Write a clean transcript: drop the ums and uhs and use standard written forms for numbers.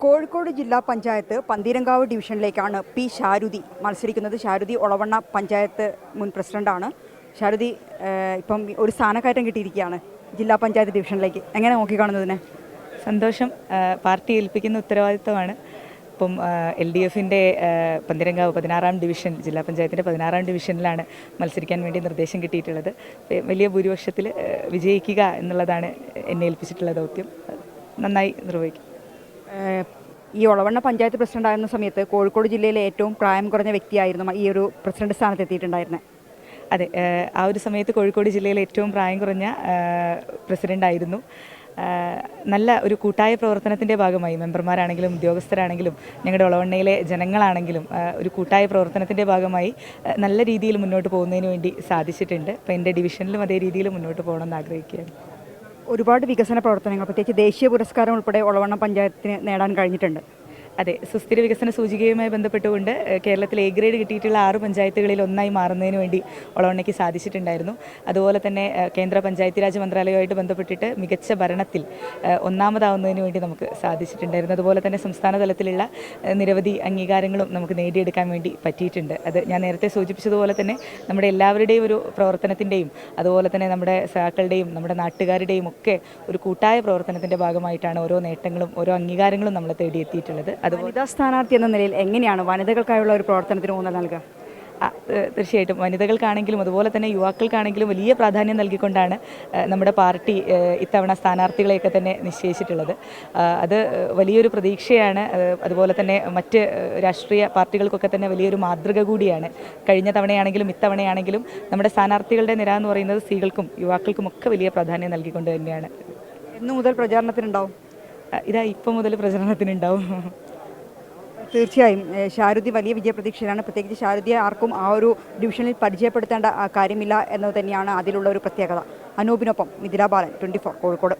കോഴിക്കോട് ജില്ലാ പഞ്ചായത്ത് പന്തീരങ്കാവ് ഡിവിഷനിലേക്കാണ് പി ഷാരുതി മത്സരിക്കുന്നത്. ഷാരുതി ഒളവണ്ണ പഞ്ചായത്ത് മുൻ പ്രസിഡന്റാണ്. ഷാരുതി ഇപ്പം ഒരു സ്ഥാനക്കയറ്റം കിട്ടിയിരിക്കുകയാണ് ജില്ലാ പഞ്ചായത്ത് ഡിവിഷനിലേക്ക്. എങ്ങനെ നോക്കിക്കാണുന്നതിനെ? സന്തോഷം. പാർട്ടി ഏൽപ്പിക്കുന്ന ഉത്തരവാദിത്തമാണ്. ഇപ്പം LDFിൻ്റെ പന്തീരങ്കാവ് 16-ാം ഡിവിഷൻ, ജില്ലാ പഞ്ചായത്തിൻ്റെ 16-ാം ഡിവിഷനിലാണ് മത്സരിക്കാൻ വേണ്ടി നിർദ്ദേശം കിട്ടിയിട്ടുള്ളത്. വലിയ ഭൂരിപക്ഷത്തിൽ വിജയിക്കുക എന്നുള്ളതാണ് എന്നെ ഏൽപ്പിച്ചിട്ടുള്ള ദൗത്യം. നന്നായി നിർവഹിക്കും. ഈ ഒളവണ്ണ പഞ്ചായത്ത് പ്രസിഡന്റ് ആയിരുന്ന സമയത്ത് കോഴിക്കോട് ജില്ലയിലെ ഏറ്റവും പ്രായം കുറഞ്ഞ വ്യക്തിയായിരുന്നു ഈ ഒരു പ്രസിഡന്റ് സ്ഥാനത്ത് എത്തിയിട്ടുണ്ടായിരുന്നത്. അതെ, ആ ഒരു സമയത്ത് കോഴിക്കോട് ജില്ലയിലെ ഏറ്റവും പ്രായം കുറഞ്ഞ പ്രസിഡൻ്റായിരുന്നു. നല്ല ഒരു കൂട്ടായ പ്രവർത്തനത്തിൻ്റെ ഭാഗമായി മെമ്പർമാരാണെങ്കിലും ഉദ്യോഗസ്ഥരാണെങ്കിലും ഞങ്ങളുടെ ഒളവണ്ണയിലെ ജനങ്ങളാണെങ്കിലും ഒരു കൂട്ടായ പ്രവർത്തനത്തിൻ്റെ ഭാഗമായി നല്ല രീതിയിൽ മുന്നോട്ട് പോകുന്നതിന് വേണ്ടി സാധിച്ചിട്ടുണ്ട്. അപ്പോൾ എൻ്റെ ഡിവിഷനിലും അതേ രീതിയിൽ മുന്നോട്ട് പോകണമെന്ന് ആഗ്രഹിക്കുകയാണ്. ഒരുപാട് വികസന പ്രവർത്തനങ്ങൾ, പ്രത്യേകിച്ച് ദേശീയ പുരസ്കാരം ഉൾപ്പെടെ ഒളവണ്ണ പഞ്ചായത്തിന് നേടാൻ കഴിഞ്ഞിട്ടുണ്ട്. അതെ, സുസ്ഥിര വികസന സൂചികയുമായി ബന്ധപ്പെട്ടുകൊണ്ട് കേരളത്തിൽ A ഗ്രേഡ് കിട്ടിയിട്ടുള്ള 6 പഞ്ചായത്തുകളിൽ ഒന്നായി മാറുന്നതിന് വേണ്ടി ഒളവണ്ണയ്ക്ക് സാധിച്ചിട്ടുണ്ടായിരുന്നു. അതുപോലെ തന്നെ കേന്ദ്ര പഞ്ചായത്ത് രാജ് മന്ത്രാലയവുമായിട്ട് ബന്ധപ്പെട്ടിട്ട് മികച്ച ഭരണത്തിൽ ഒന്നാമതാവുന്നതിന് വേണ്ടി നമുക്ക് സാധിച്ചിട്ടുണ്ടായിരുന്നു. അതുപോലെ തന്നെ സംസ്ഥാന തലത്തിലുള്ള നിരവധി അംഗീകാരങ്ങളും നമുക്ക് നേടിയെടുക്കാൻ വേണ്ടി പറ്റിയിട്ടുണ്ട്. അത് ഞാൻ നേരത്തെ സൂചിപ്പിച്ചതുപോലെ തന്നെ നമ്മുടെ എല്ലാവരുടെയും ഒരു പ്രവർത്തനത്തിൻ്റെയും അതുപോലെ തന്നെ നമ്മുടെ സഹാക്കളുടെയും നമ്മുടെ നാട്ടുകാരുടെയും ഒക്കെ ഒരു കൂട്ടായ പ്രവർത്തനത്തിൻ്റെ ഭാഗമായിട്ടാണ് ഓരോ നേട്ടങ്ങളും ഓരോ അംഗീകാരങ്ങളും നമ്മൾ തേടിയെത്തിയിട്ടുള്ളത്. വനിതാ സ്ഥാനാർത്ഥി എന്ന നിലയിൽ എങ്ങനെയാണ് വനിതകൾക്കായുള്ള ഒരു പ്രവർത്തനത്തിന് ഊന്നൽ നൽകുക? തീർച്ചയായിട്ടും വനിതകൾക്കാണെങ്കിലും അതുപോലെ തന്നെ യുവാക്കൾക്കാണെങ്കിലും വലിയ പ്രാധാന്യം നൽകിക്കൊണ്ടാണ് നമ്മുടെ പാർട്ടി ഇത്തവണ സ്ഥാനാർത്ഥികളെയൊക്കെ തന്നെ നിശ്ചയിച്ചിട്ടുള്ളത്. അത് വലിയൊരു പ്രതീക്ഷയാണ്. അതുപോലെ തന്നെ മറ്റ് രാഷ്ട്രീയ പാർട്ടികൾക്കൊക്കെ തന്നെ വലിയൊരു മാതൃക കൂടിയാണ്. കഴിഞ്ഞ തവണയാണെങ്കിലും ഇത്തവണയാണെങ്കിലും നമ്മുടെ സ്ഥാനാർത്ഥികളുടെ നിര എന്ന് പറയുന്നത് സ്ത്രീകൾക്കും യുവാക്കൾക്കും ഒക്കെ വലിയ പ്രാധാന്യം നൽകിക്കൊണ്ട് തന്നെയാണ്. എന്നു മുതൽ പ്രചാരണത്തിനുണ്ടാവും? ഇപ്പം മുതൽ പ്രചരണത്തിനുണ്ടാവും. തീർച്ചയായും ഷാരുതി വലിയ വിജയപ്രതീക്ഷയിലാണ്. പ്രത്യേകിച്ച് ഷാരുതിയെ ആർക്കും ആ ഒരു ഡിവിഷനിൽ പരിചയപ്പെടുത്തേണ്ട കാര്യമില്ല എന്നത് തന്നെയാണ് അതിലുള്ള ഒരു പ്രത്യേകത. അനൂപിനൊപ്പം മിഥില ബാലൻ, 24 കോഴിക്കോട്.